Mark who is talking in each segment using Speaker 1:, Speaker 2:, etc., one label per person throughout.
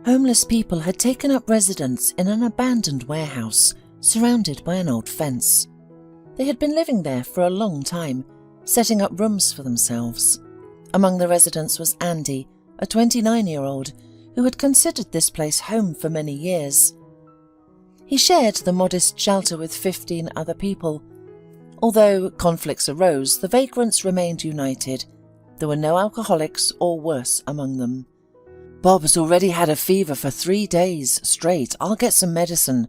Speaker 1: Homeless people had taken up residence in an abandoned warehouse surrounded by an old fence. They had been living there for a long time, setting up rooms for themselves. Among the residents was Andy, a 29-year-old who had considered this place home for many years. He shared the modest shelter with 15 other people. Although conflicts arose, the vagrants remained united. There were no alcoholics or worse among them. "Bob's already had a fever for 3 days straight. I'll get some medicine,"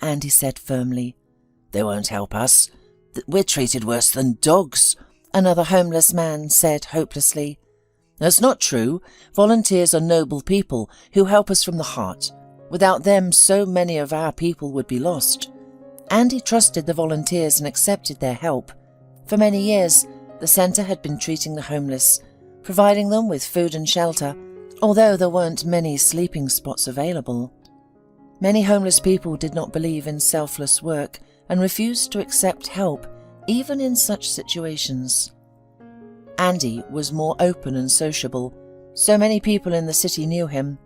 Speaker 1: Andy said firmly. "They won't help us. We're treated worse than dogs," another homeless man said hopelessly. "That's not true. Volunteers are noble people who help us from the heart. Without them, so many of our people would be lost." Andy trusted the volunteers and accepted their help. For many years, the centre had been treating the homeless, providing them with food and shelter, although there weren't many sleeping spots available. Many homeless people did not believe in selfless work and refused to accept help, even in such situations. Andy was more open and sociable. So many people in the city knew him.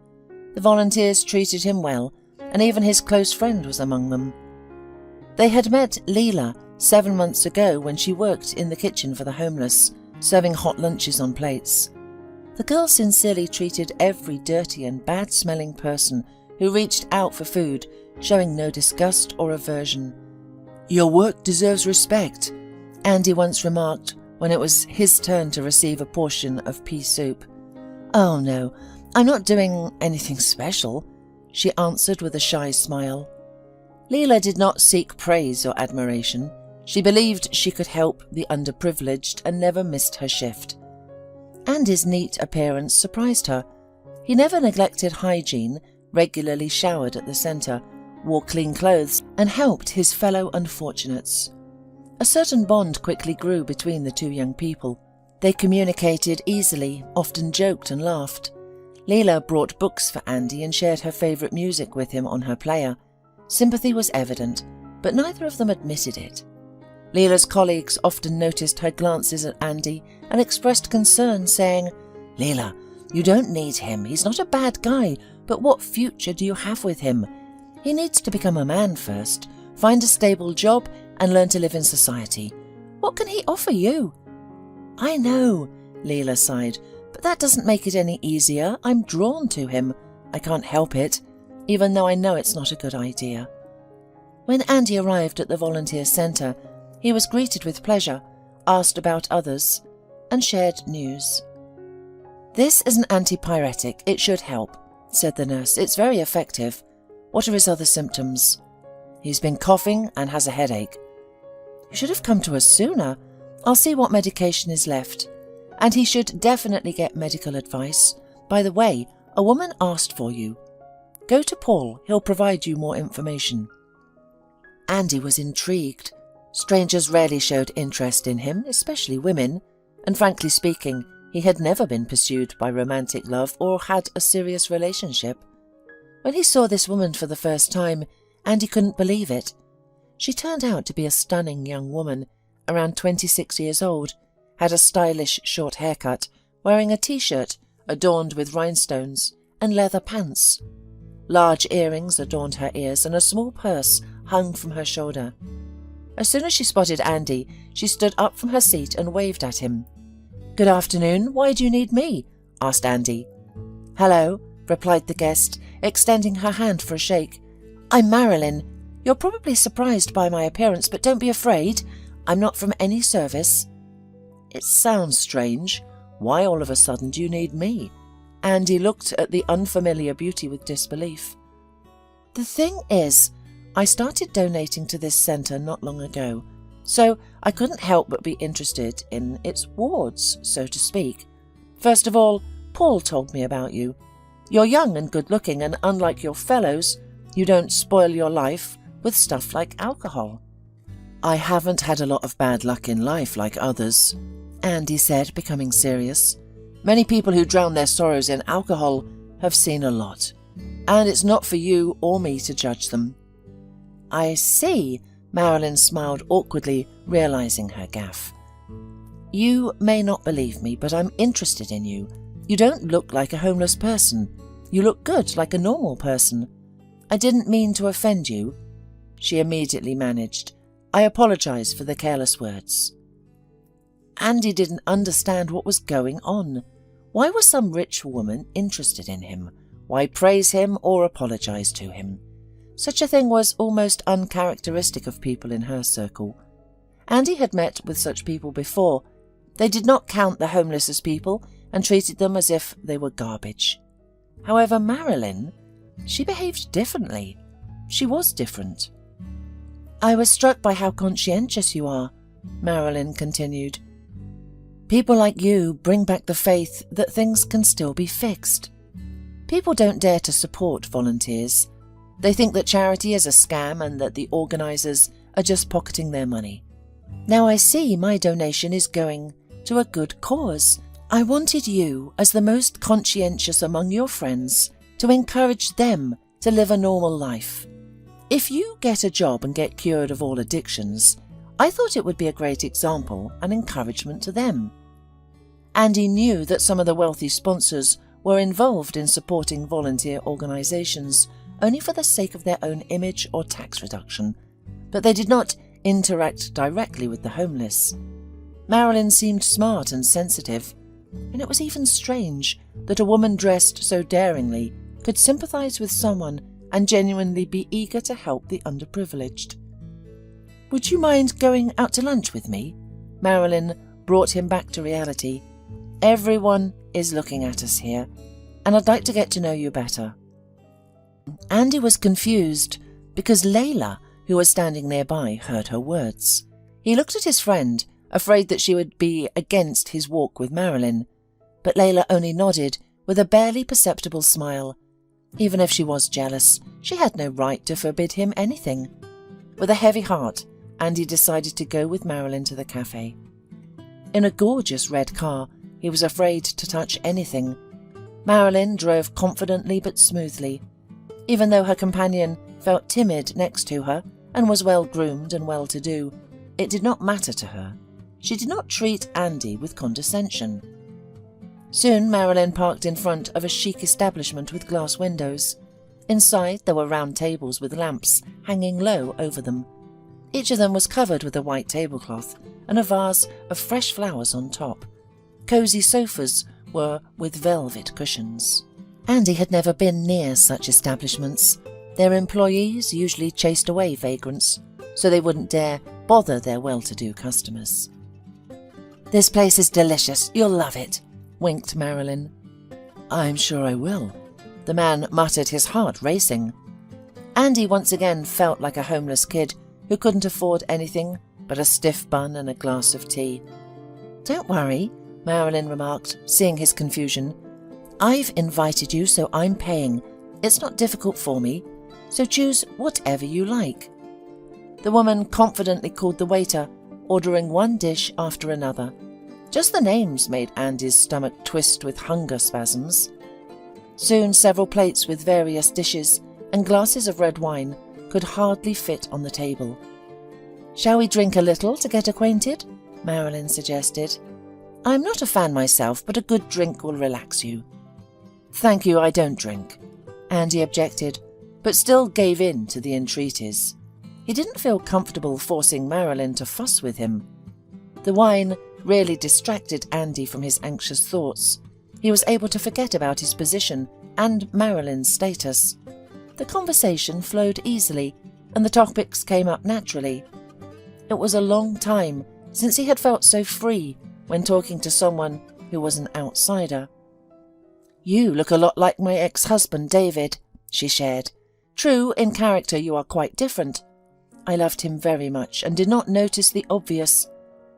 Speaker 1: The volunteers treated him well, and even his close friend was among them. They had met Leela 7 months ago when she worked in the kitchen for the homeless, serving hot lunches on plates. The girl sincerely treated every dirty and bad-smelling person who reached out for food, showing no disgust or aversion. "Your work deserves respect," Andy once remarked when it was his turn to receive a portion of pea soup. "Oh no, I'm not doing anything special," she answered with a shy smile. Leela did not seek praise or admiration. She believed she could help the underprivileged and never missed her shift. Andy's neat appearance surprised her. He never neglected hygiene, regularly showered at the centre, wore clean clothes, and helped his fellow unfortunates. A certain bond quickly grew between the two young people. They communicated easily, often joked and laughed. Leela brought books for Andy and shared her favourite music with him on her player. Sympathy was evident, but neither of them admitted it. Leela's colleagues often noticed her glances at Andy and expressed concern, saying, "Leela, you don't need him. He's not a bad guy, but what future do you have with him? He needs to become a man first, find a stable job, and learn to live in society. What can he offer you?" "I know," Leela sighed, "but that doesn't make it any easier. I'm drawn to him. I can't help it, even though I know it's not a good idea." When Andy arrived at the volunteer centre, he was greeted with pleasure, asked about others, and shared news. "This is an antipyretic. It should help," said the nurse. "It's very effective. What are his other symptoms?" "He's been coughing and has a headache." "You should have come to us sooner. I'll see what medication is left. And he should definitely get medical advice. By the way, a woman asked for you. Go to Paul. He'll provide you more information." Andy was intrigued. Strangers rarely showed interest in him, especially women, and frankly speaking, he had never been pursued by romantic love or had a serious relationship. When he saw this woman for the first time, Andy couldn't believe it. She turned out to be a stunning young woman, around 26 years old, had a stylish short haircut, wearing a t-shirt adorned with rhinestones and leather pants. Large earrings adorned her ears and a small purse hung from her shoulder. As soon as she spotted Andy, she stood up from her seat and waved at him. "Good afternoon. Why do you need me?" asked Andy. "Hello," replied the guest, extending her hand for a shake. "I'm Marilyn. You're probably surprised by my appearance, but don't be afraid. I'm not from any service." "It sounds strange. Why all of a sudden do you need me?" Andy looked at the unfamiliar beauty with disbelief. "The thing is, I started donating to this centre not long ago, so I couldn't help but be interested in its wards, so to speak. First of all, Paul told me about you. You're young and good-looking, and unlike your fellows, you don't spoil your life with stuff like alcohol." "I haven't had a lot of bad luck in life like others," Andy said, becoming serious. "Many people who drown their sorrows in alcohol have seen a lot, and it's not for you or me to judge them." "I see," Marilyn smiled awkwardly, realizing her gaffe. "You may not believe me, but I'm interested in you. You don't look like a homeless person. You look good, like a normal person. I didn't mean to offend you." She immediately managed. "I apologize for the careless words." Andy didn't understand what was going on. Why was some rich woman interested in him? Why praise him or apologize to him? Such a thing was almost uncharacteristic of people in her circle. Andy had met with such people before. They did not count the homeless as people and treated them as if they were garbage. However, Marilyn, she behaved differently. She was different. "I was struck by how conscientious you are," Marilyn continued. "People like you bring back the faith that things can still be fixed. People don't dare to support volunteers. They think that charity is a scam and that the organisers are just pocketing their money. Now I see my donation is going to a good cause. I wanted you, as the most conscientious among your friends, to encourage them to live a normal life. If you get a job and get cured of all addictions, I thought it would be a great example and encouragement to them." Andy knew that some of the wealthy sponsors were involved in supporting volunteer organisations only for the sake of their own image or tax reduction, but they did not interact directly with the homeless. Marilyn seemed smart and sensitive, and it was even strange that a woman dressed so daringly could sympathise with someone and genuinely be eager to help the underprivileged. "Would you mind going out to lunch with me?" Marilyn brought him back to reality. "Everyone is looking at us here, and I'd like to get to know you better." Andy was confused because Layla, who was standing nearby, heard her words. He looked at his friend, afraid that she would be against his walk with Marilyn, but Layla only nodded with a barely perceptible smile. Even if she was jealous, she had no right to forbid him anything. With a heavy heart, Andy decided to go with Marilyn to the cafe. In a gorgeous red car, he was afraid to touch anything. Marilyn drove confidently but smoothly. Even though her companion felt timid next to her and was well-groomed and well-to-do, it did not matter to her. She did not treat Andy with condescension. Soon Marilyn parked in front of a chic establishment with glass windows. Inside there were round tables with lamps hanging low over them. Each of them was covered with a white tablecloth and a vase of fresh flowers on top. Cosy sofas were with velvet cushions. Andy had never been near such establishments. Their employees usually chased away vagrants, so they wouldn't dare bother their well-to-do customers. "This place is delicious. You'll love it," winked Marilyn. "I'm sure I will," the man muttered, his heart racing. Andy once again felt like a homeless kid who couldn't afford anything but a stiff bun and a glass of tea. "Don't worry," Marilyn remarked, seeing his confusion. "I've invited you, so I'm paying. It's not difficult for me, so choose whatever you like." The woman confidently called the waiter, ordering one dish after another. Just the names made Andy's stomach twist with hunger spasms. Soon several plates with various dishes and glasses of red wine could hardly fit on the table. "Shall we drink a little to get acquainted?" Marilyn suggested. "I'm not a fan myself, but a good drink will relax you." "Thank you, I don't drink," Andy objected, but still gave in to the entreaties. He didn't feel comfortable forcing Marilyn to fuss with him. The wine really distracted Andy from his anxious thoughts. He was able to forget about his position and Marilyn's status. The conversation flowed easily, and the topics came up naturally. It was a long time since he had felt so free when talking to someone who was an outsider. "You look a lot like my ex-husband, David," she shared. "True, in character you are quite different. I loved him very much and did not notice the obvious.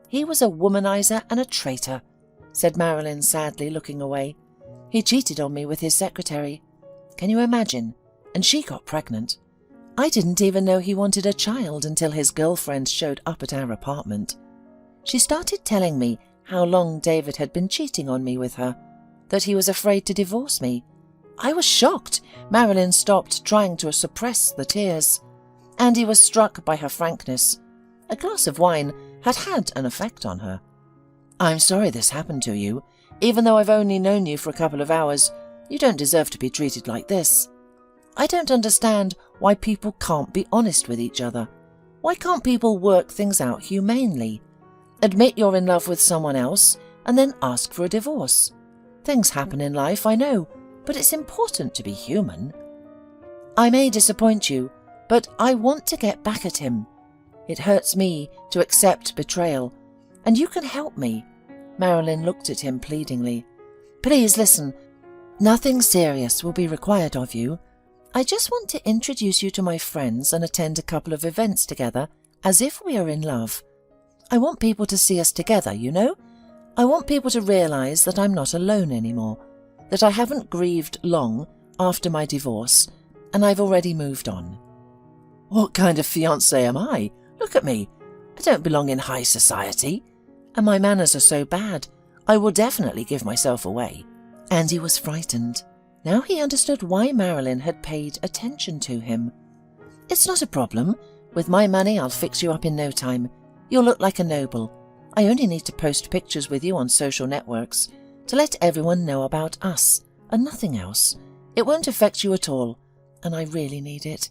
Speaker 1: He was a womanizer and a traitor," said Marilyn sadly, looking away. "He cheated on me with his secretary. Can you imagine? And she got pregnant. I didn't even know he wanted a child until his girlfriend showed up at our apartment. She started telling me how long David had been cheating on me with her, that he was afraid to divorce me. I was shocked." Marilyn stopped trying to suppress the tears. Andy was struck by her frankness. A glass of wine had had an effect on her. "I'm sorry this happened to you. Even though I've only known you for a couple of hours, You don't deserve to be treated like this. I don't understand why people can't be honest with each other. Why can't people work things out humanely? Admit you're in love with someone else and then ask for a divorce. Things happen in life, I know, but it's important to be human. I may disappoint you, but I want to get back at him. It hurts me to accept betrayal, and you can help me. Marilyn looked at him pleadingly. Please listen. Nothing serious will be required of you. I just want to introduce you to my friends and attend a couple of events together as if we are in love. I want people to see us together, you know? I want people to realize that I'm not alone anymore, that I haven't grieved long after my divorce, and I've already moved on. What kind of fiancé am I? Look at me. I don't belong in high society, and my manners are so bad, I will definitely give myself away. Andy was frightened. Now he understood why Marilyn had paid attention to him. It's not a problem. With my money, I'll fix you up in no time. You'll look like a noble. I only need to post pictures with you on social networks to let everyone know about us and nothing else. It won't affect you at all, and I really need it.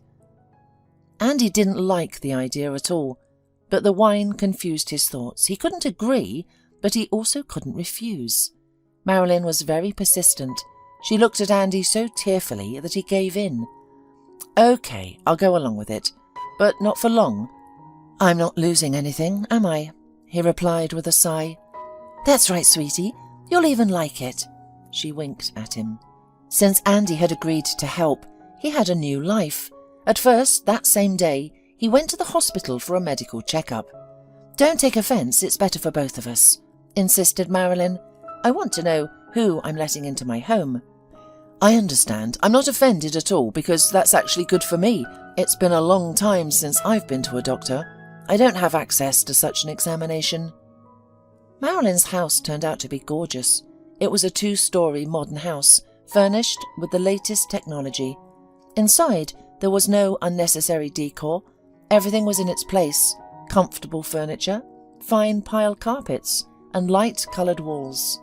Speaker 1: Andy didn't like the idea at all, but the wine confused his thoughts. He couldn't agree, but he also couldn't refuse. Marilyn was very persistent. She looked at Andy so tearfully that he gave in. Okay, I'll go along with it, but not for long. I'm not losing anything, am I? He replied with a sigh. That's right, sweetie. You'll even like it. She winked at him. Since Andy had agreed to help, he had a new life. At first, that same day, he went to the hospital for a medical checkup. Don't take offence, it's better for both of us, insisted Marilyn. I want to know who I'm letting into my home. I understand. I'm not offended at all because that's actually good for me. It's been a long time since I've been to a doctor. I don't have access to such an examination. Marilyn's house turned out to be gorgeous. It was a 2-story modern house, furnished with the latest technology. Inside, there was no unnecessary decor. Everything was in its place. Comfortable furniture, fine pile carpets, and light-coloured walls.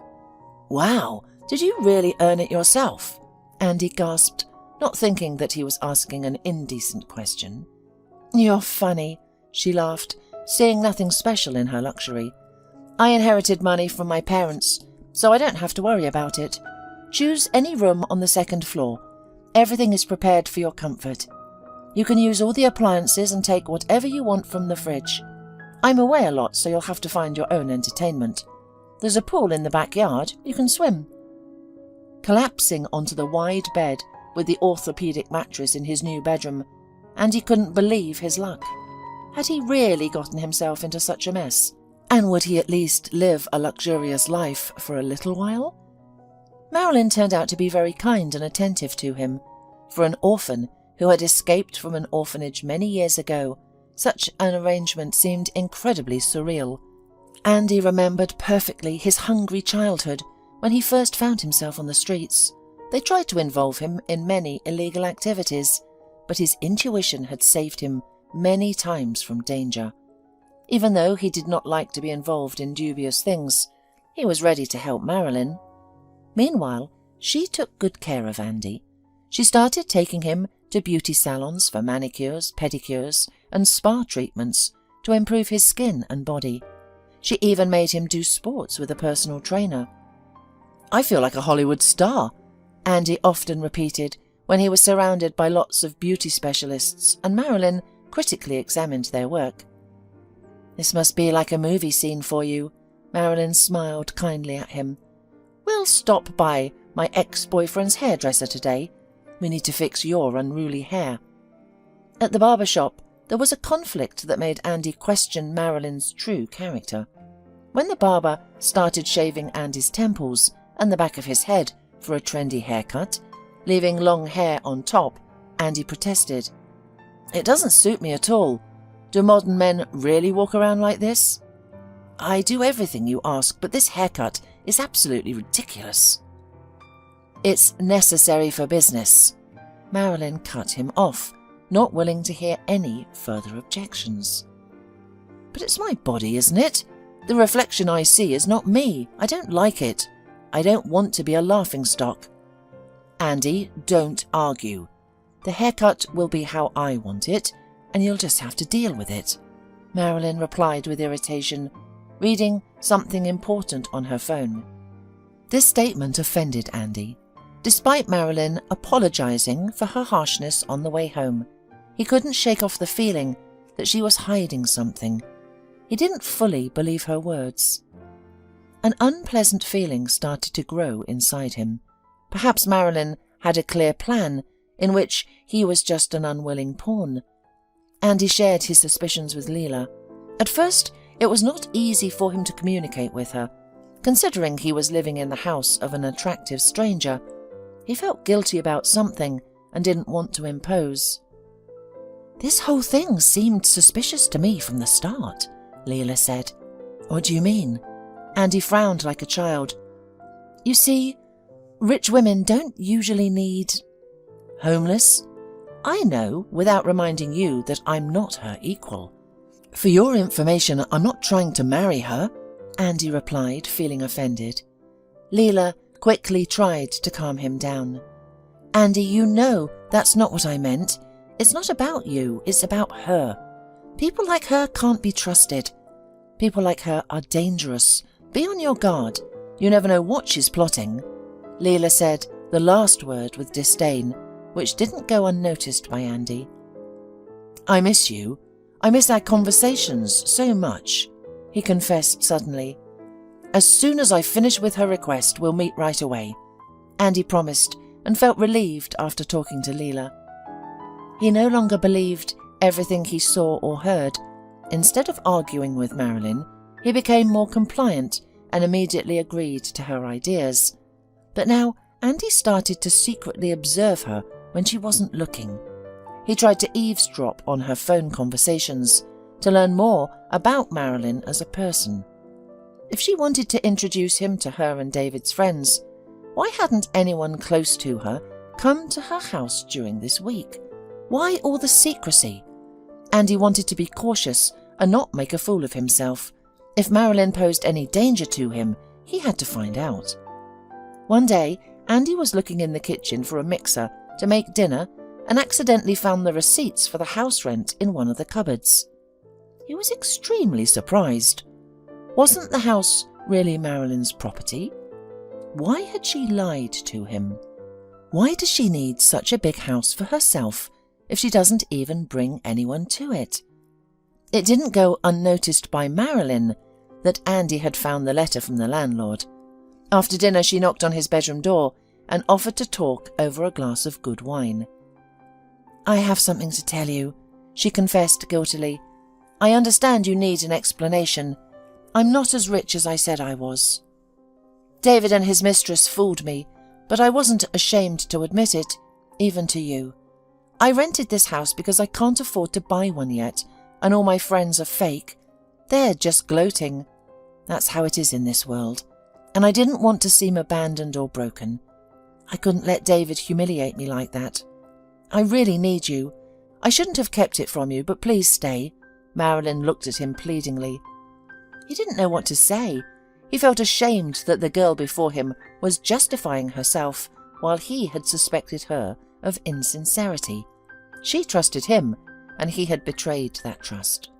Speaker 1: Wow, did you really earn it yourself? Andy gasped, not thinking that he was asking an indecent question. You're funny, she laughed, seeing nothing special in her luxury. I inherited money from my parents, so I don't have to worry about it. Choose any room on the 2nd floor. Everything is prepared for your comfort. You can use all the appliances and take whatever you want from the fridge. I'm away a lot, so you'll have to find your own entertainment. There's a pool in the backyard. You can swim. Collapsing onto the wide bed with the orthopedic mattress in his new bedroom, Andy couldn't believe his luck. Had he really gotten himself into such a mess? And would he at least live a luxurious life for a little while? Marilyn turned out to be very kind and attentive to him. For an orphan who had escaped from an orphanage many years ago, such an arrangement seemed incredibly surreal. Andy remembered perfectly his hungry childhood when he first found himself on the streets. They tried to involve him in many illegal activities, but his intuition had saved him many times from danger. Even though he did not like to be involved in dubious things, he was ready to help Marilyn. Meanwhile, she took good care of Andy. She started taking him to beauty salons for manicures, pedicures, and spa treatments to improve his skin and body. She even made him do sports with a personal trainer. I feel like a Hollywood star, Andy often repeated when he was surrounded by lots of beauty specialists and Marilyn critically examined their work. This must be like a movie scene for you, Marilyn smiled kindly at him. We'll stop by my ex-boyfriend's hairdresser today. We need to fix your unruly hair. At the barber shop, there was a conflict that made Andy question Marilyn's true character. When the barber started shaving Andy's temples and the back of his head for a trendy haircut, leaving long hair on top, Andy protested. It doesn't suit me at all. Do modern men really walk around like this? I do everything you ask, but this haircut is absolutely ridiculous. It's necessary for business. Marilyn cut him off, not willing to hear any further objections. But it's my body, isn't it? The reflection I see is not me. I don't like it. I don't want to be a laughingstock. Andy, don't argue. The haircut will be how I want it, and you'll just have to deal with it," Marilyn replied with irritation, reading something important on her phone. This statement offended Andy. Despite Marilyn apologizing for her harshness on the way home, he couldn't shake off the feeling that she was hiding something. He didn't fully believe her words. An unpleasant feeling started to grow inside him. Perhaps Marilyn had a clear plan in which he was just an unwilling pawn. Andy shared his suspicions with Leela. At first, it was not easy for him to communicate with her. Considering he was living in the house of an attractive stranger, he felt guilty about something and didn't want to impose. "This whole thing seemed suspicious to me from the start," Leela said. "What do you mean?" Andy frowned like a child. "You see, rich women don't usually need—" "Homeless? I know without reminding you that I'm not her equal. For your information, I'm not trying to marry her," Andy replied, feeling offended. Leela quickly tried to calm him down. "Andy, you know that's not what I meant. It's not about you, it's about her. People like her can't be trusted. People like her are dangerous. Be on your guard. You never know what she's plotting." Leela said the last word with disdain, which didn't go unnoticed by Andy. "I miss you. I miss our conversations so much," he confessed suddenly. "As soon as I finish with her request, we'll meet right away," Andy promised, and felt relieved after talking to Leela. He no longer believed everything he saw or heard. Instead of arguing with Marilyn, he became more compliant and immediately agreed to her ideas. But now Andy started to secretly observe her when she wasn't looking. He tried to eavesdrop on her phone conversations to learn more about Marilyn as a person. If she wanted to introduce him to her and David's friends, why hadn't anyone close to her come to her house during this week? Why all the secrecy? Andy wanted to be cautious and not make a fool of himself. If Marilyn posed any danger to him, he had to find out. One day, Andy was looking in the kitchen for a mixer to make dinner and accidentally found the receipts for the house rent in one of the cupboards. He was extremely surprised. Wasn't the house really Marilyn's property? Why had she lied to him? Why does she need such a big house for herself if she doesn't even bring anyone to it? It didn't go unnoticed by Marilyn that Andy had found the letter from the landlord. After dinner, she knocked on his bedroom door and offered to talk over a glass of good wine. "I have something to tell you," she confessed guiltily. "I understand you need an explanation. I'm not as rich as I said I was. David and his mistress fooled me, but I wasn't ashamed to admit it, even to you. I rented this house because I can't afford to buy one yet, and all my friends are fake. They're just gloating. That's how it is in this world. And I didn't want to seem abandoned or broken. I couldn't let David humiliate me like that. I really need you. I shouldn't have kept it from you, but please stay." Marilyn looked at him pleadingly. He didn't know what to say. He felt ashamed that the girl before him was justifying herself while he had suspected her of insincerity. She trusted him, and he had betrayed that trust.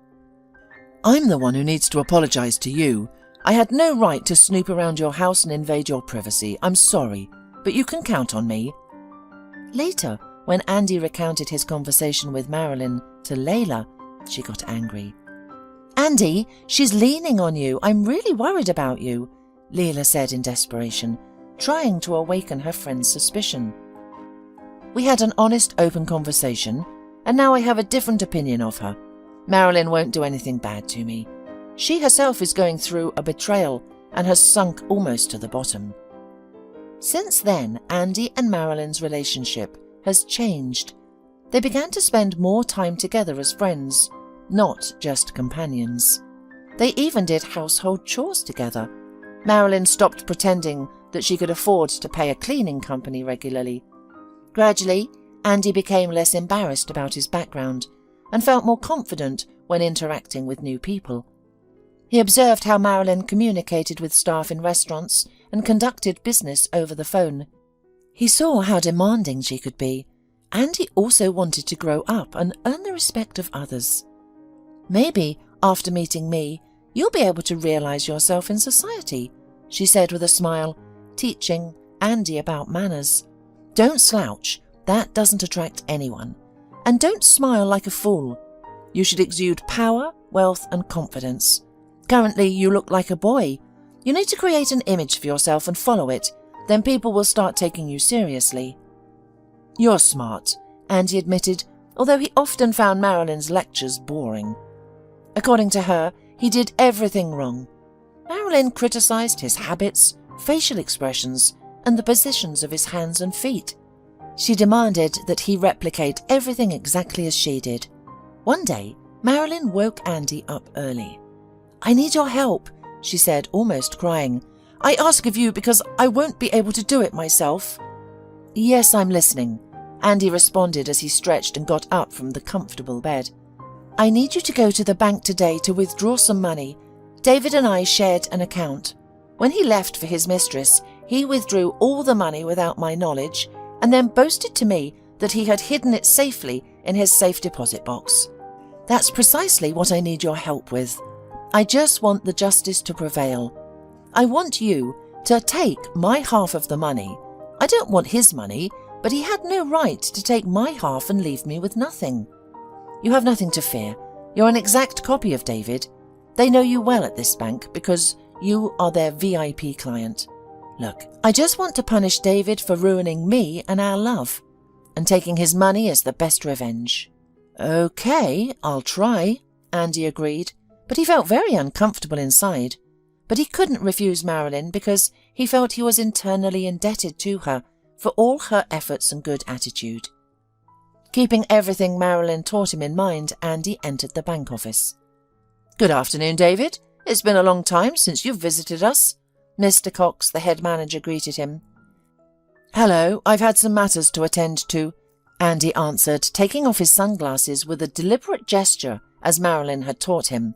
Speaker 1: "I'm the one who needs to apologize to you. I had no right to snoop around your house and invade your privacy. I'm sorry, but you can count on me." Later, when Andy recounted his conversation with Marilyn to Layla, she got angry. "Andy, she's leaning on you. I'm really worried about you," Leela said in desperation, trying to awaken her friend's suspicion. "We had an honest, open conversation, and now I have a different opinion of her. Marilyn won't do anything bad to me. She herself is going through a betrayal and has sunk almost to the bottom." Since then, Andy and Marilyn's relationship has changed. They began to spend more time together as friends, not just companions. They even did household chores together. Marilyn stopped pretending that she could afford to pay a cleaning company regularly. Gradually, Andy became less embarrassed about his background and felt more confident when interacting with new people. He observed how Marilyn communicated with staff in restaurants and conducted business over the phone. He saw how demanding she could be, and he also wanted to grow up and earn the respect of others. "Maybe, after meeting me, you'll be able to realize yourself in society," she said with a smile, teaching Andy about manners. "Don't slouch, that doesn't attract anyone. And don't smile like a fool. You should exude power, wealth and confidence. Currently you look like a boy. You need to create an image for yourself and follow it, then people will start taking you seriously." "You're smart," Andy admitted, although he often found Marilyn's lectures boring. According to her, he did everything wrong. Marilyn criticized his habits, facial expressions, and the positions of his hands and feet. She demanded that he replicate everything exactly as she did. One day, Marilyn woke Andy up early. "I need your help," she said, almost crying. "I ask of you because I won't be able to do it myself." "Yes, I'm listening," Andy responded as he stretched and got up from the comfortable bed. "I need you to go to the bank today to withdraw some money. David and I shared an account. When he left for his mistress, he withdrew all the money without my knowledge and then boasted to me that he had hidden it safely in his safe deposit box. That's precisely what I need your help with. I just want the justice to prevail. I want you to take my half of the money. I don't want his money, but he had no right to take my half and leave me with nothing. You have nothing to fear. You're an exact copy of David. They know you well at this bank because you are their VIP client. Look, I just want to punish David for ruining me and our love, and taking his money is the best revenge." "Okay, I'll try," Andy agreed, but he felt very uncomfortable inside. But he couldn't refuse Marilyn because he felt he was internally indebted to her for all her efforts and good attitude. Keeping everything Marilyn taught him in mind, Andy entered the bank office. "Good afternoon, David. It's been a long time since you've visited us." Mr. Cox, the head manager, greeted him. "Hello, I've had some matters to attend to," Andy answered, taking off his sunglasses with a deliberate gesture as Marilyn had taught him.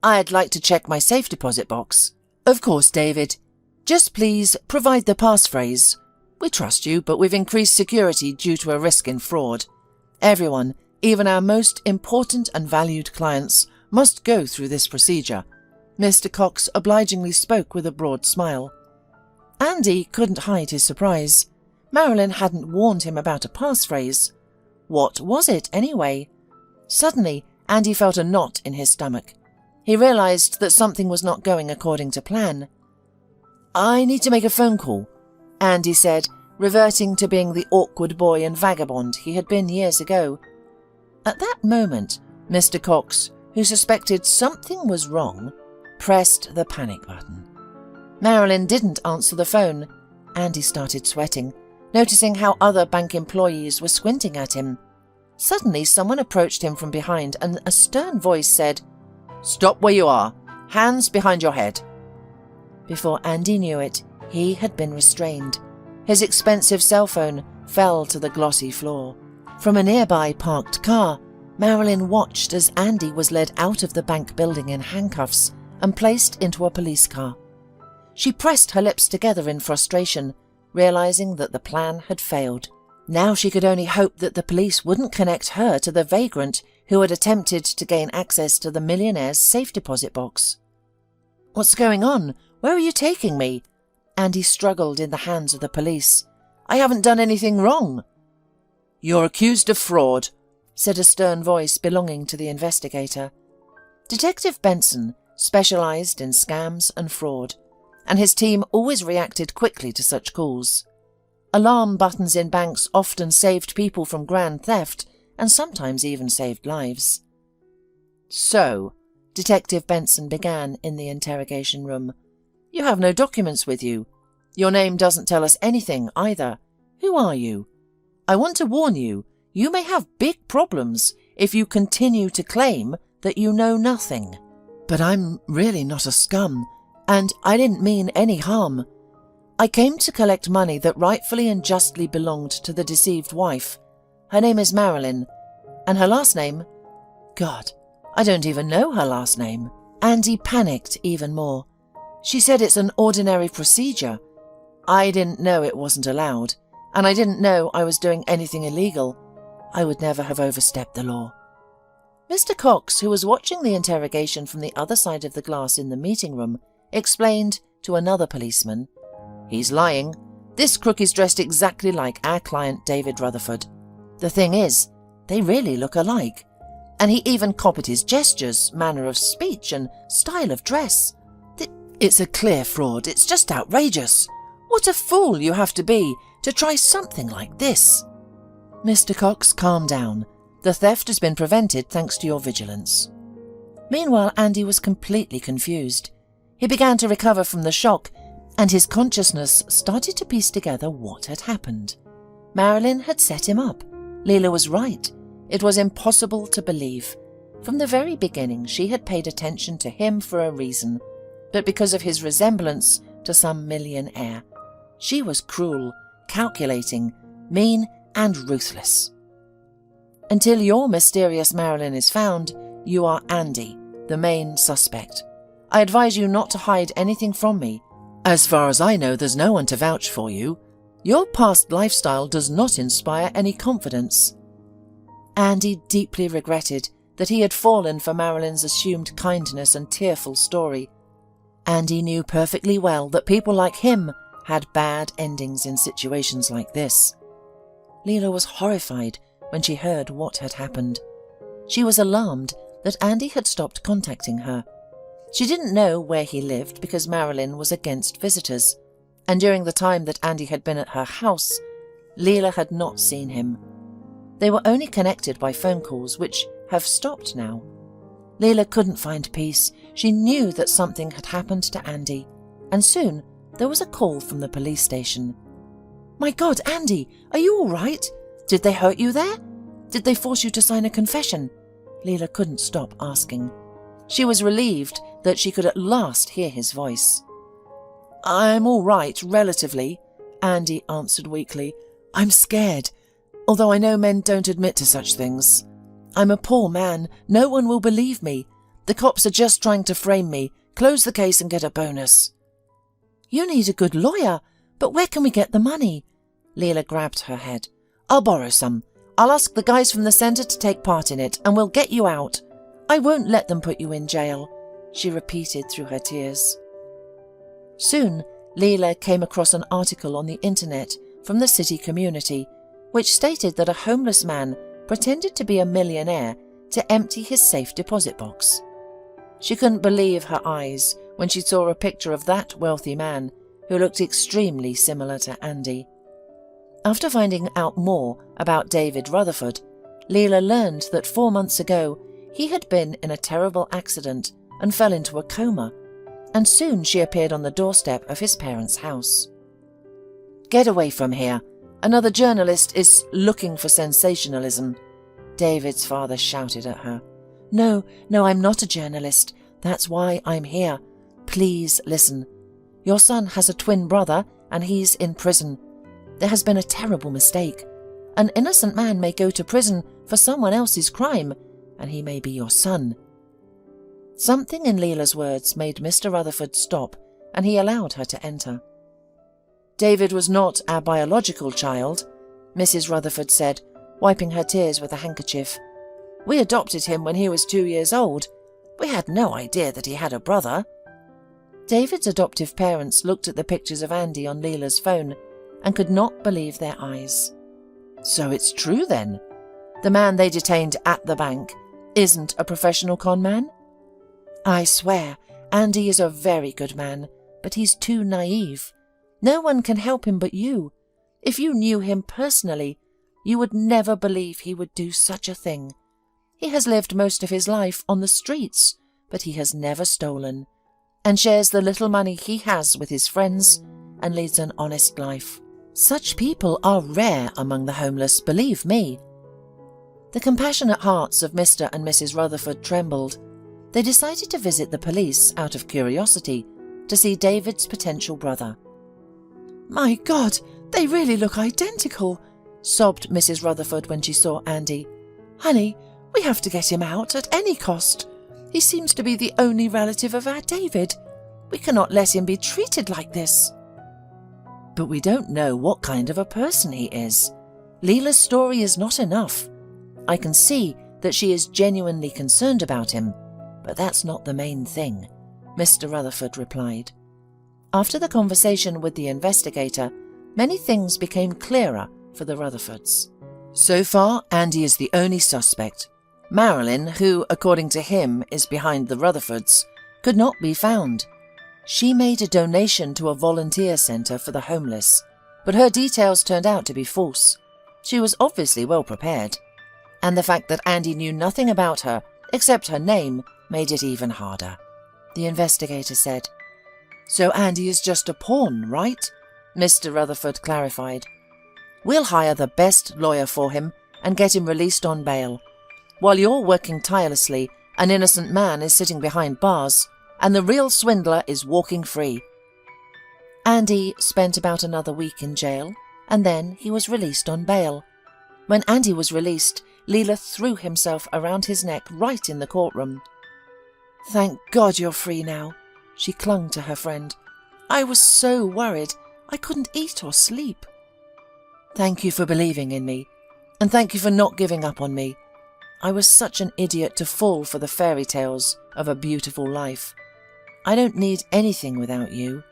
Speaker 1: "I'd like to check my safe deposit box." "Of course, David. Just please provide the passphrase. We trust you, but we've increased security due to a risk in fraud. Everyone, even our most important and valued clients, must go through this procedure." Mr. Cox obligingly spoke with a broad smile. Andy couldn't hide his surprise. Marilyn hadn't warned him about a passphrase. What was it, anyway? Suddenly, Andy felt a knot in his stomach. He realized that something was not going according to plan. "I need to make a phone call," Andy said, reverting to being the awkward boy and vagabond he had been years ago. At that moment, Mr. Cox, who suspected something was wrong, pressed the panic button. Marilyn didn't answer the phone. Andy started sweating, noticing how other bank employees were squinting at him. Suddenly, someone approached him from behind and a stern voice said, "Stop where you are. Hands behind your head." Before Andy knew it, he had been restrained. His expensive cell phone fell to the glossy floor. From a nearby parked car, Marilyn watched as Andy was led out of the bank building in handcuffs and placed into a police car. She pressed her lips together in frustration, realizing that the plan had failed. Now she could only hope that the police wouldn't connect her to the vagrant who had attempted to gain access to the millionaire's safe deposit box. "What's going on? Where are you taking me?" Andy struggled in the hands of the police. "I haven't done anything wrong." "You're accused of fraud," said a stern voice belonging to the investigator. Detective Benson specialized in scams and fraud, and his team always reacted quickly to such calls. Alarm buttons in banks often saved people from grand theft and sometimes even saved lives. "So," Detective Benson began in the interrogation room, "you have no documents with you. Your name doesn't tell us anything either. Who are you? I want to warn you, you may have big problems if you continue to claim that you know nothing." "But I'm really not a scum, and I didn't mean any harm. I came to collect money that rightfully and justly belonged to the deceived wife. Her name is Marilyn, and her last name... God, I don't even know her last name." Andy panicked even more. "She said it's an ordinary procedure. I didn't know it wasn't allowed. and I didn't know I was doing anything illegal. I would never have overstepped the law." Mr. Cox, who was watching the interrogation from the other side of the glass in the meeting room, explained to another policeman, "He's lying. This crook is dressed exactly like our client David Rutherford. The thing is, they really look alike. And he even copied his gestures, manner of speech, and style of dress. It's a clear fraud. It's just outrageous. What a fool you have to be to try something like this." "Mr. Cox, calm down. The theft has been prevented thanks to your vigilance." Meanwhile, Andy was completely confused. He began to recover from the shock, and his consciousness started to piece together what had happened. Marilyn had set him up. Leela was right. It was impossible to believe. From the very beginning, she had paid attention to him for a reason, but because of his resemblance to some millionaire. She was cruel, calculating, mean, and ruthless. Until your mysterious Marilyn is found, you are Andy, the main suspect. I advise you not to hide anything from me. As far as I know, there's no one to vouch for you. Your past lifestyle does not inspire any confidence." Andy deeply regretted that he had fallen for Marilyn's assumed kindness and tearful story. Andy knew perfectly well that people like him had bad endings in situations like this. Leela was horrified when she heard what had happened. She was alarmed that Andy had stopped contacting her. She didn't know where he lived because Marilyn was against visitors, and during the time that Andy had been at her house, Leela had not seen him. They were only connected by phone calls, which have stopped now. Leela couldn't find peace. She knew that something had happened to Andy, and soon there was a call from the police station. "My God, Andy, are you all right? Did they hurt you there? Did they force you to sign a confession?" Leela couldn't stop asking. She was relieved that she could at last hear his voice. "I'm all right, relatively," Andy answered weakly. "I'm scared, although I know men don't admit to such things. I'm a poor man. No one will believe me. The cops are just trying to frame me, close the case and get a bonus." "You need a good lawyer, but where can we get the money?" Leela grabbed her head. "I'll borrow some. I'll ask the guys from the centre to take part in it, and we'll get you out. I won't let them put you in jail," she repeated through her tears. Soon, Leela came across an article on the internet from the city community, which stated that a homeless man pretended to be a millionaire to empty his safe deposit box. She couldn't believe her eyes when she saw a picture of that wealthy man, who looked extremely similar to Andy. After finding out more about David Rutherford, Leela learned that 4 months ago he had been in a terrible accident and fell into a coma, and soon she appeared on the doorstep of his parents' house. "Get away from here. Another journalist is looking for sensationalism," David's father shouted at her. No, I'm not a journalist. That's why I'm here. Please listen. Your son has a twin brother and he's in prison. There has been a terrible mistake. An innocent man may go to prison for someone else's crime, and he may be your son." Something in Leela's words made Mr. Rutherford stop, and he allowed her to enter. "David was not our biological child," Mrs. Rutherford said, wiping her tears with a handkerchief. "We adopted him when he was 2 years old. We had no idea that he had a brother." David's adoptive parents looked at the pictures of Andy on Leela's phone and could not believe their eyes. "So it's true then? The man they detained at the bank isn't a professional con man?" "I swear, Andy is a very good man, but he's too naive. No one can help him but you. If you knew him personally, you would never believe he would do such a thing. He has lived most of his life on the streets, but he has never stolen, and shares the little money he has with his friends and leads an honest life. Such people are rare among the homeless, believe me." The compassionate hearts of Mr. and Mrs. Rutherford trembled. They decided to visit the police out of curiosity to see David's potential brother. "My God, they really look identical," sobbed Mrs. Rutherford when she saw Andy. "Honey, we have to get him out at any cost. He seems to be the only relative of our David. We cannot let him be treated like this." But we don't know what kind of a person he is. Leela's story is not enough. I can see that she is genuinely concerned about him, but that's not the main thing," Mr. Rutherford replied. After the conversation with the investigator, many things became clearer for the Rutherfords. So far, Andy is the only suspect. Marilyn, who, according to him, is behind the Rutherfords, could not be found. She made a donation to a volunteer centre for the homeless, but her details turned out to be false. She was obviously well prepared, and the fact that Andy knew nothing about her except her name made it even harder. The investigator said, "So Andy is just a pawn, right?" Mr. Rutherford clarified. "We'll hire the best lawyer for him and get him released on bail. While you're working tirelessly, an innocent man is sitting behind bars, and the real swindler is walking free." Andy spent about another week in jail, and then he was released on bail. When Andy was released, Leela threw himself around his neck right in the courtroom. "Thank God you're free now," she clung to her friend. "I was so worried. I couldn't eat or sleep." "Thank you for believing in me, and thank you for not giving up on me. I was such an idiot to fall for the fairy tales of a beautiful life. I don't need anything without you."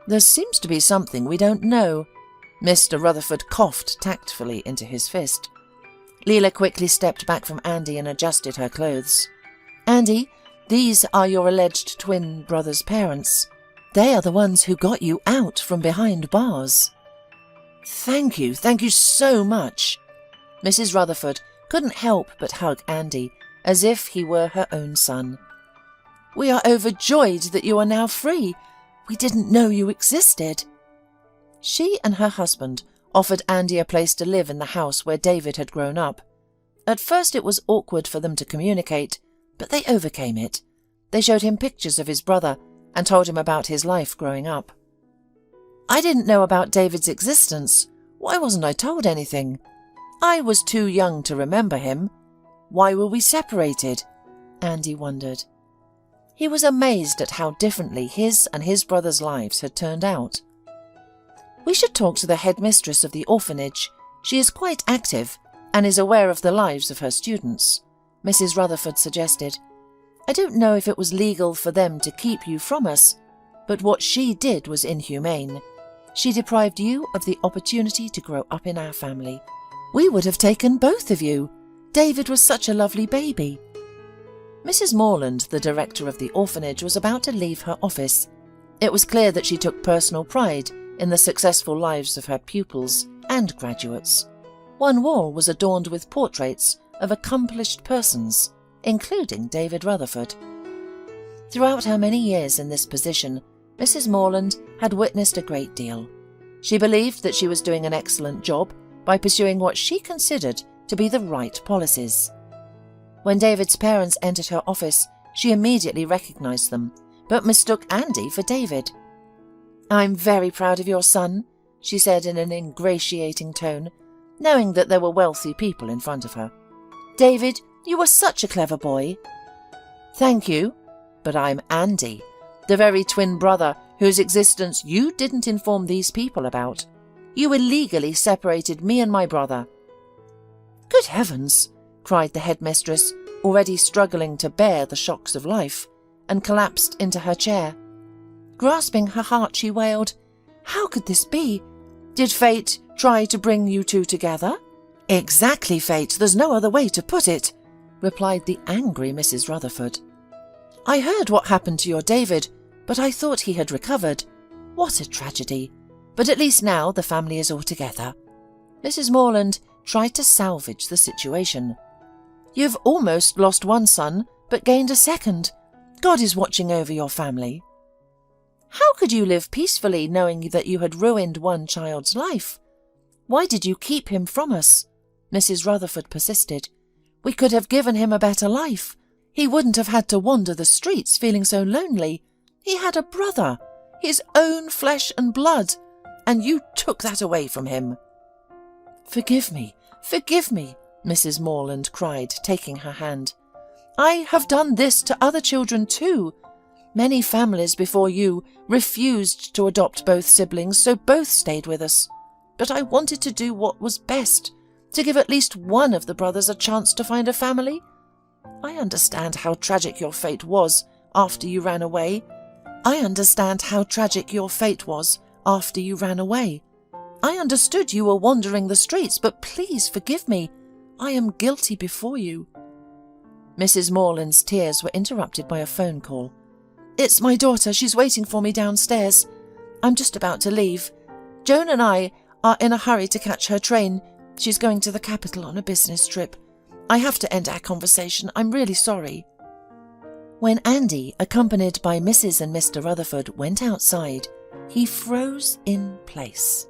Speaker 1: "There seems to be something we don't know." Mr. Rutherford coughed tactfully into his fist. Leela quickly stepped back from Andy and adjusted her clothes. "Andy, these are your alleged twin brothers' parents. They are the ones who got you out from behind bars." Thank you so much." Mrs. Rutherford couldn't help but hug Andy, as if he were her own son. "We are overjoyed that you are now free. We didn't know you existed." She and her husband offered Andy a place to live in the house where David had grown up. At first it was awkward for them to communicate, but they overcame it. They showed him pictures of his brother and told him about his life growing up. "I didn't know about David's existence. Why wasn't I told anything? I was too young to remember him. Why were we separated?" Andy wondered. He was amazed at how differently his and his brother's lives had turned out. "We should talk to the headmistress of the orphanage. She is quite active and is aware of the lives of her students," Mrs. Rutherford suggested. "I don't know if it was legal for them to keep you from us, but what she did was inhumane. She deprived you of the opportunity to grow up in our family. We would have taken both of you. David was such a lovely baby." Mrs. Morland, the director of the orphanage, was about to leave her office. It was clear that she took personal pride in the successful lives of her pupils and graduates. One wall was adorned with portraits of accomplished persons, including David Rutherford. Throughout her many years in this position, Mrs. Morland had witnessed a great deal. She believed that she was doing an excellent job by pursuing what she considered to be the right policies. When David's parents entered her office, she immediately recognized them, but mistook Andy for David. "I'm very proud of your son," she said in an ingratiating tone, knowing that there were wealthy people in front of her. "David, you were such a clever boy." "Thank you, but I'm Andy, the very twin brother whose existence you didn't inform these people about. You illegally separated me and my brother." "Good heavens!" cried the headmistress, already struggling to bear the shocks of life, and collapsed into her chair. Grasping her heart, she wailed, "How could this be? Did fate try to bring you two together?" "Exactly, fate. There's no other way to put it," replied the angry Mrs. Rutherford. "I heard what happened to your David, but I thought he had recovered. What a tragedy. But at least now the family is all together." Mrs. Morland tried to salvage the situation. "You've almost lost one son, but gained a second. God is watching over your family." "How could you live peacefully knowing that you had ruined one child's life? Why did you keep him from us?" Mrs. Rutherford persisted. "We could have given him a better life. He wouldn't have had to wander the streets feeling so lonely. He had a brother, his own flesh and blood, and you took that away from him." Forgive me, Mrs. Morland cried, taking her hand. "I have done this to other children too. Many families before you refused to adopt both siblings, so both stayed with us. But I wanted to do what was best, to give at least one of the brothers a chance to find a family. I understand how tragic your fate was after you ran away. I understood you were wandering the streets, but please forgive me. I am guilty before you. Mrs. Morland's tears were interrupted by a phone call. It's my daughter. She's waiting for me downstairs. I'm just about to leave. Joan and I are in a hurry to catch her train. She's going to the capital on a business trip. I have to end our conversation. I'm really sorry. When Andy, accompanied by Mrs. and Mr. Rutherford, went outside, he froze in place.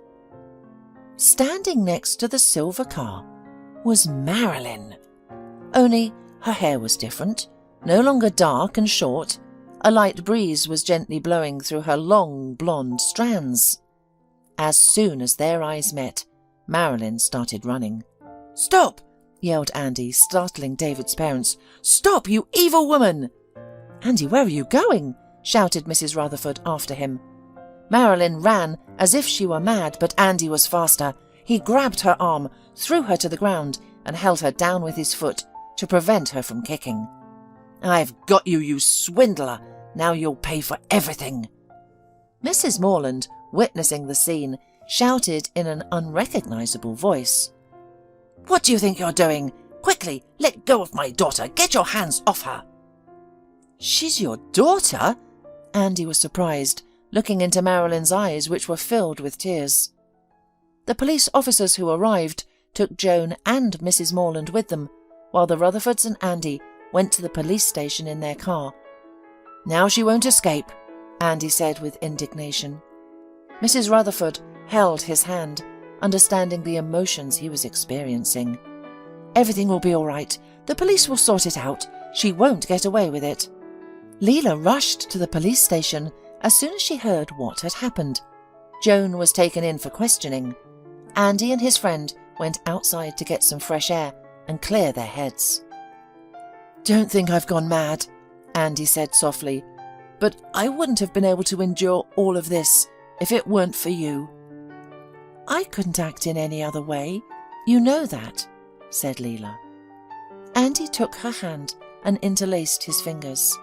Speaker 1: Standing next to the silver car was Marilyn. Only her hair was different, no longer dark and short. A light breeze was gently blowing through her long blonde strands. As soon as their eyes met, Marilyn started running. "Stop!" yelled Andy, startling David's parents. "Stop, you evil woman!" "Andy, where are you going?" shouted Mrs. Rutherford after him. Marilyn ran as if she were mad, but Andy was faster. He grabbed her arm, threw her to the ground, and held her down with his foot to prevent her from kicking. "I've got you, you swindler! Now you'll pay for everything!" Mrs. Morland, witnessing the scene, shouted in an unrecognizable voice. "What do you think you're doing? Quickly, let go of my daughter! Get your hands off her!" "She's your daughter?" Andy was surprised, looking into Marilyn's eyes, which were filled with tears. The police officers who arrived took Joan and Mrs. Morland with them, while the Rutherfords and Andy went to the police station in their car. "Now she won't escape," Andy said with indignation. Mrs. Rutherford held his hand, understanding the emotions he was experiencing. "Everything will be all right. The police will sort it out. She won't get away with it." Leela rushed to the police station as soon as she heard what had happened. Joan was taken in for questioning. Andy and his friend went outside to get some fresh air and clear their heads. "Don't think I've gone mad," Andy said softly, "but I wouldn't have been able to endure all of this if it weren't for you." "I couldn't act in any other way. You know that," said Leela. Andy took her hand and interlaced his fingers.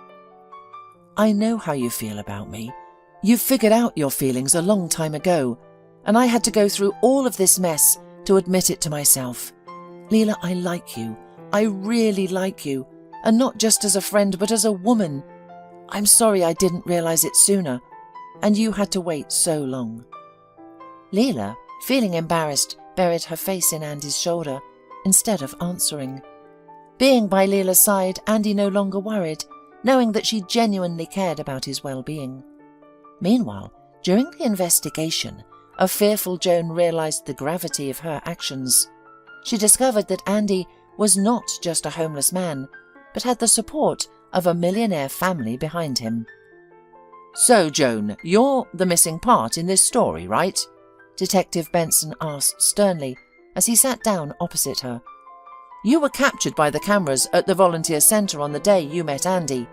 Speaker 1: "I know how you feel about me. You figured out your feelings a long time ago, and I had to go through all of this mess to admit it to myself. Leela, I like you. I really like you, and not just as a friend, but as a woman. I'm sorry I didn't realize it sooner, and you had to wait so long." Leela, feeling embarrassed, buried her face in Andy's shoulder instead of answering. Being by Leela's side, Andy no longer worried, knowing that she genuinely cared about his well-being. Meanwhile, during the investigation, a fearful Joan realized the gravity of her actions. She discovered that Andy was not just a homeless man, but had the support of a millionaire family behind him. "So, Joan, you're the missing part in this story, right?" Detective Benson asked sternly as he sat down opposite her. "You were captured by the cameras at the volunteer centre on the day you met Andy.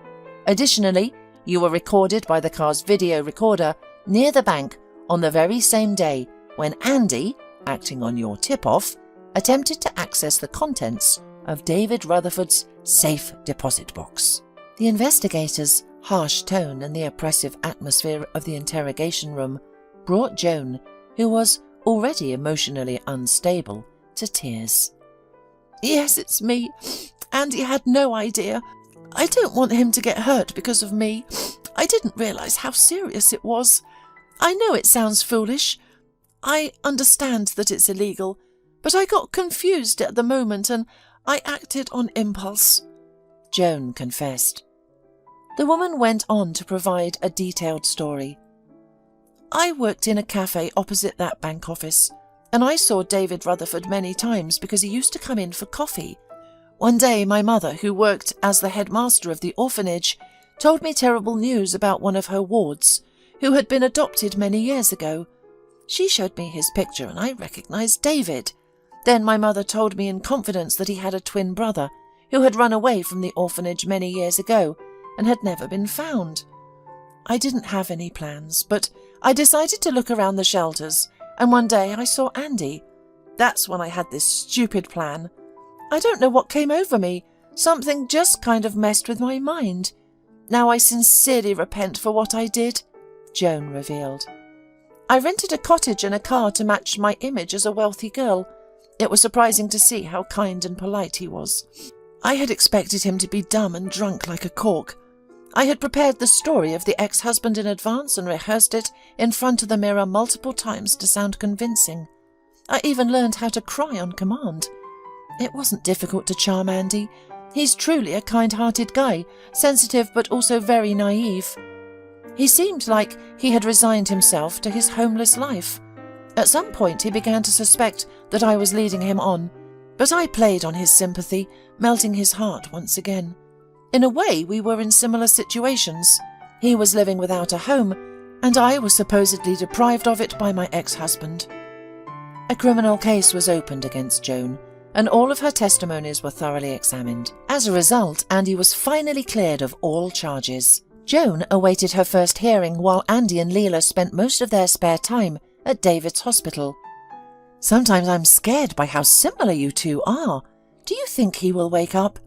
Speaker 1: Additionally, you were recorded by the car's video recorder near the bank on the very same day when Andy, acting on your tip-off, attempted to access the contents of David Rutherford's safe deposit box." The investigator's harsh tone and the oppressive atmosphere of the interrogation room brought Joan, who was already emotionally unstable, to tears. "Yes, it's me. Andy had no idea. I don't want him to get hurt because of me. I didn't realize how serious it was. I know it sounds foolish. I understand that it's illegal, but I got confused at the moment and I acted on impulse," Joan confessed. The woman went on to provide a detailed story. "I worked in a cafe opposite that bank office, and I saw David Rutherford many times because he used to come in for coffee. One day my mother, who worked as the headmaster of the orphanage, told me terrible news about one of her wards, who had been adopted many years ago. She showed me his picture and I recognized David. Then my mother told me in confidence that he had a twin brother who had run away from the orphanage many years ago and had never been found. I didn't have any plans, but I decided to look around the shelters, and one day I saw Andy. That's when I had this stupid plan. I don't know what came over me. Something just kind of messed with my mind. Now I sincerely repent for what I did," Joan revealed. "I rented a cottage and a car to match my image as a wealthy girl. It was surprising to see how kind and polite he was. I had expected him to be dumb and drunk like a cork. I had prepared the story of the ex-husband in advance and rehearsed it in front of the mirror multiple times to sound convincing. I even learned how to cry on command. It wasn't difficult to charm Andy. He's truly a kind-hearted guy, sensitive but also very naive. He seemed like he had resigned himself to his homeless life. At some point he began to suspect that I was leading him on, but I played on his sympathy, melting his heart once again. In a way, we were in similar situations. He was living without a home, and I was supposedly deprived of it by my ex-husband." A criminal case was opened against Joan, and all of her testimonies were thoroughly examined. As a result, Andy was finally cleared of all charges. Joan awaited her first hearing while Andy and Leela spent most of their spare time at David's hospital. "Sometimes I'm scared by how similar you two are. Do you think he will wake up?"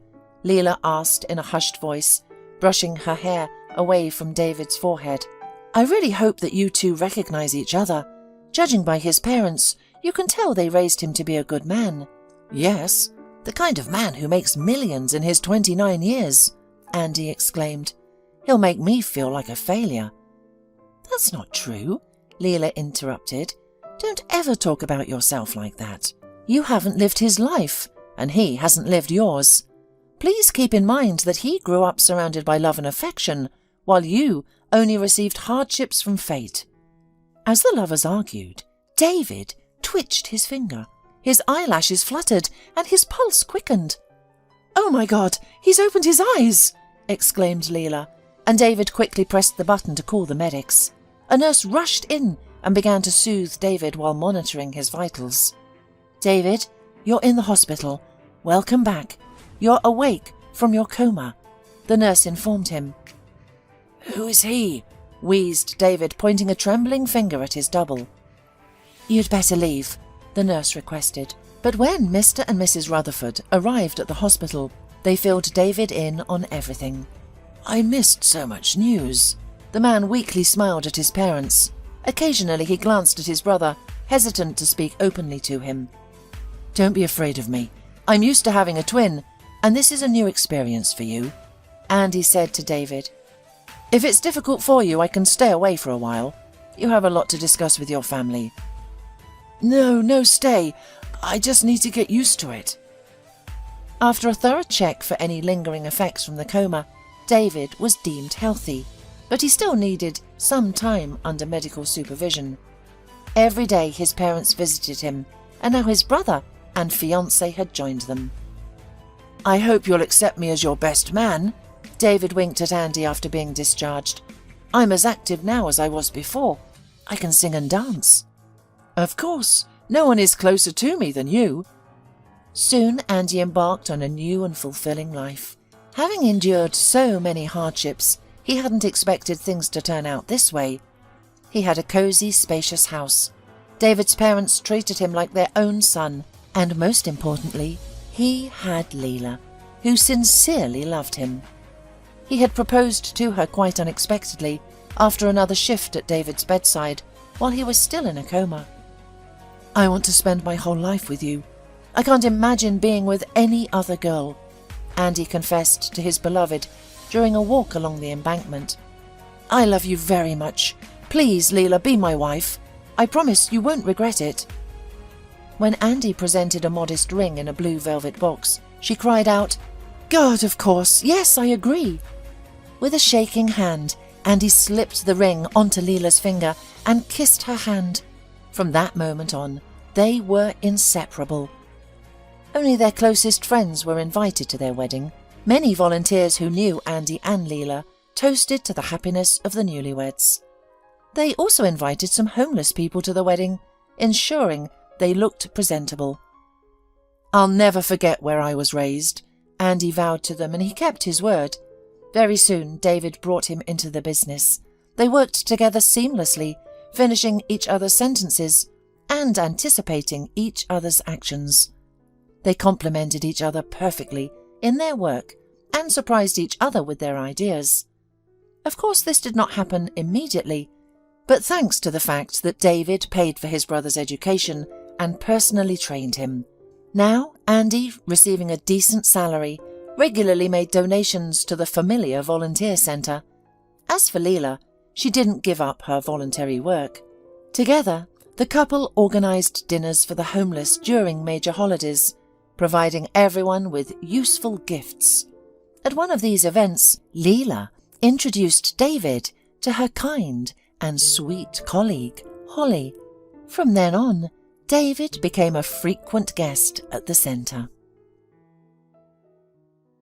Speaker 1: Leela asked in a hushed voice, brushing her hair away from David's forehead. "I really hope that you two recognize each other. Judging by his parents, you can tell they raised him to be a good man." "Yes, the kind of man who makes millions in his 29 years, Andy exclaimed. "He'll make me feel like a failure." "That's not true," Leela interrupted. "Don't ever talk about yourself like that. You haven't lived his life, and he hasn't lived yours. Please keep in mind that he grew up surrounded by love and affection, while you only received hardships from fate." As the lovers argued, David twitched his finger. His eyelashes fluttered, and his pulse quickened. "Oh my God, he's opened his eyes!" exclaimed Leela, and David quickly pressed the button to call the medics. A nurse rushed in and began to soothe David while monitoring his vitals. "David, you're in the hospital. Welcome back. You're awake from your coma," the nurse informed him. "Who is he?" wheezed David, pointing a trembling finger at his double. "You'd better leave," the nurse requested. But when Mr. and Mrs. Rutherford arrived at the hospital, they filled David in on everything. "I missed so much news." The man weakly smiled at his parents. Occasionally he glanced at his brother, hesitant to speak openly to him. "Don't be afraid of me. I'm used to having a twin, and this is a new experience for you," Andy said to David. "If it's difficult for you, I can stay away for a while. You have a lot to discuss with your family." No, stay. I just need to get used to it." After a thorough check for any lingering effects from the coma, David was deemed healthy, but he still needed some time under medical supervision. Every day his parents visited him, and now his brother and fiancé had joined them. "I hope you'll accept me as your best man," David winked at Andy after being discharged. "I'm as active now as I was before. I can sing and dance." "Of course, no one is closer to me than you." Soon Andy embarked on a new and fulfilling life. Having endured so many hardships, he hadn't expected things to turn out this way. He had a cosy, spacious house. David's parents treated him like their own son, and most importantly, he had Leela, who sincerely loved him. He had proposed to her quite unexpectedly after another shift at David's bedside while he was still in a coma. "I want to spend my whole life with you. I can't imagine being with any other girl," Andy confessed to his beloved during a walk along the embankment. "I love you very much. Please, Leela, be my wife. I promise you won't regret it." When Andy presented a modest ring in a blue velvet box, she cried out, "God, of course, yes, I agree." With a shaking hand, Andy slipped the ring onto Leela's finger and kissed her hand. From that moment on, they were inseparable. Only their closest friends were invited to their wedding. Many volunteers who knew Andy and Leela toasted to the happiness of the newlyweds. They also invited some homeless people to the wedding, ensuring they looked presentable. "I'll never forget where I was raised," Andy vowed to them, and he kept his word. Very soon, David brought him into the business. They worked together seamlessly, finishing each other's sentences and anticipating each other's actions. They complemented each other perfectly in their work and surprised each other with their ideas. Of course, this did not happen immediately, but thanks to the fact that David paid for his brother's education and personally trained him. Now, Andy, receiving a decent salary, regularly made donations to the Familiar Volunteer Centre. As for Leela, she didn't give up her voluntary work. Together, the couple organised dinners for the homeless during major holidays, providing everyone with useful gifts. At one of these events, Leela introduced David to her kind and sweet colleague, Holly. From then on, David became a frequent guest at the centre.